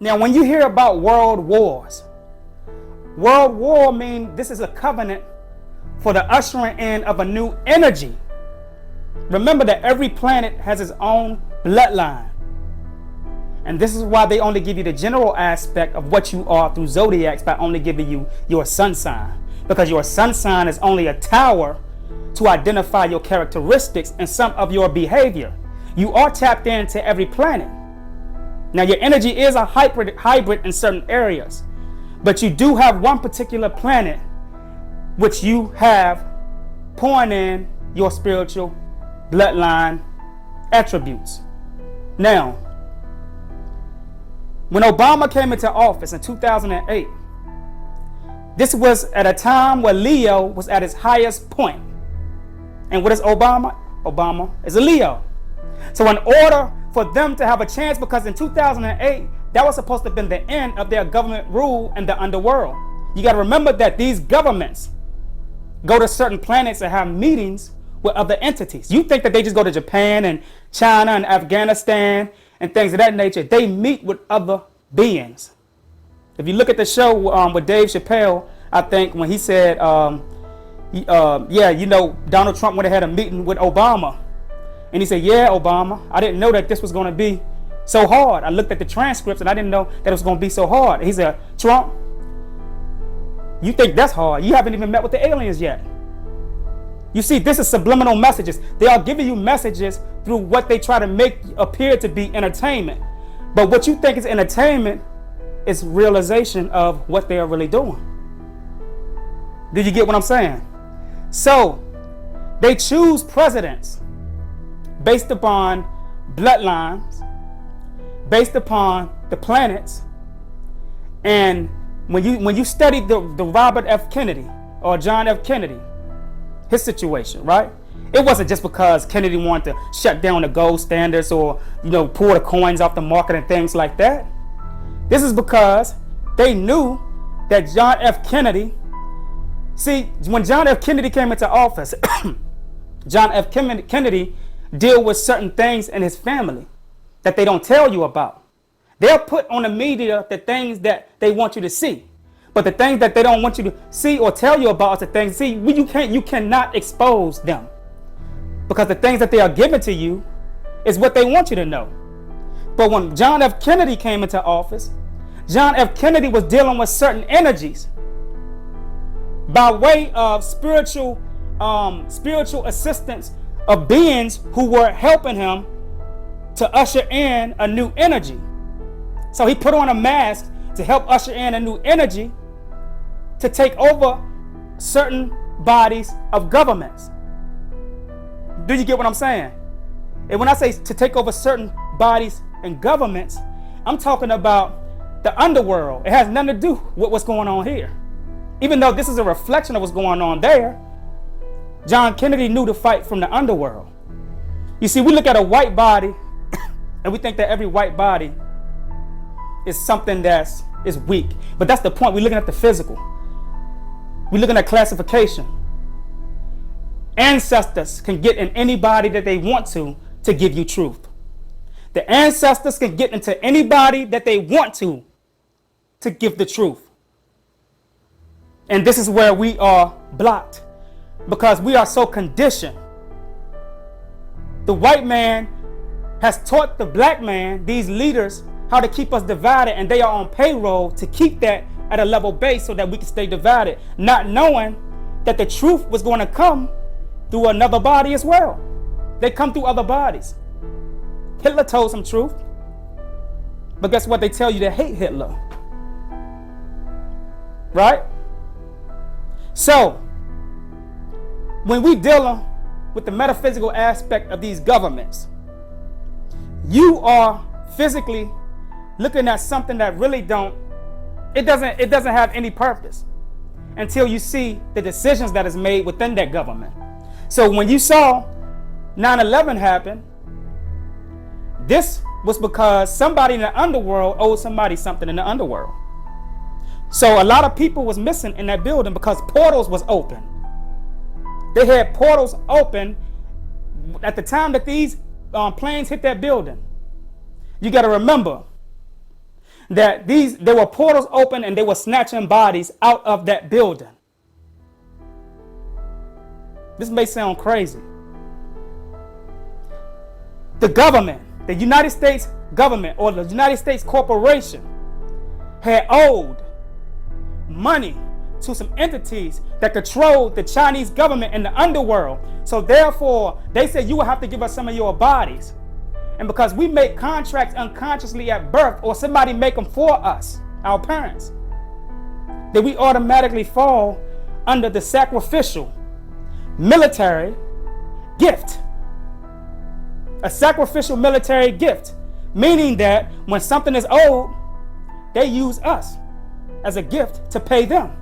Now, when you hear about world wars, world war means this is a covenant for the ushering in of a new energy. Remember that every planet has its own bloodline. And this is why they only give you the general aspect of what you are through zodiacs by only giving you your sun sign. Because your sun sign is only a tower to identify your characteristics and some of your behavior. You are tapped into every planet. Now your energy is a hybrid in certain areas. But you do have one particular planet which you have pouring in your spiritual bloodline attributes. Now, when Obama came into office in 2008, this was at a time where Leo was at its highest point. And what is Obama? Obama is a Leo. So in order for them to have a chance, because in 2008, that was supposed to have been the end of their government rule in the underworld. You got to remember that these governments go to certain planets and have meetings with other entities. You think that they just go to Japan and China and Afghanistan and things of that nature. They meet with other beings. If you look at the show with Dave Chappelle, I think when he said, Donald Trump went ahead a meeting with Obama. And he said, yeah, Obama, I didn't know that this was going to be so hard. I looked at the transcripts and I didn't know that it was going to be so hard. And he said, Trump, you think that's hard? You haven't even met with the aliens yet. You see, this is subliminal messages. They are giving you messages through what they try to make appear to be entertainment. But what you think is entertainment is realization of what they are really doing. Do you get what I'm saying? So they choose presidents based upon bloodlines, based upon the planets. And when you study the Robert F. Kennedy or John F. Kennedy, his situation, right? It wasn't just because Kennedy wanted to shut down the gold standards or, pull the coins off the market and things like that. This is because they knew that John F. Kennedy, when John F. Kennedy came into office, John F. Kennedy deal with certain things in his family that they don't tell you about. They'll put on the media the things that they want you to see. But the things that they don't want you to see or tell you about is the things, you cannot expose them. Because the things that they are giving to you is what they want you to know. But when John F. Kennedy came into office, John F. Kennedy was dealing with certain energies by way of spiritual assistance of beings who were helping him to usher in a new energy. So he put on a mask to help usher in a new energy to take over certain bodies of governments. Do you get what I'm saying? And when I say to take over certain bodies and governments, I'm talking about the underworld. It has nothing to do with what's going on here. Even though this is a reflection of what's going on there, John Kennedy knew to fight from the underworld. You see, we look at a white body and we think that every white body is something that is weak. But that's the point. We're looking at the physical. We're looking at classification. Ancestors can get in anybody that they want to give you truth. The ancestors can get into anybody that they want to give the truth. And this is where we are blocked because we are so conditioned. The white man has taught the black man, these leaders, how to keep us divided, and they are on payroll to keep that at a level base so that we can stay divided, not knowing that the truth was going to come through another body as well. They come through other bodies. Hitler told some truth, but guess what? They tell you to hate Hitler, right? So when we dealing with the metaphysical aspect of these governments, you are physically looking at something that really doesn't have any purpose until you see the decisions that is made within that government. So when you saw 9/11 happen, this was because somebody in the underworld owed somebody something in the underworld. So a lot of people was missing in that building because portals was open. They had portals open at the time that these planes hit that building. You got to remember, that there were portals open and they were snatching bodies out of that building. This may sound crazy. The government, the United States government or the United States corporation had owed money to some entities that controlled the Chinese government and the underworld. So therefore, they said you will have to give us some of your bodies. And because we make contracts unconsciously at birth, or somebody make them for us, our parents, then we automatically fall under the sacrificial military gift. A sacrificial military gift, meaning that when something is owed, they use us as a gift to pay them.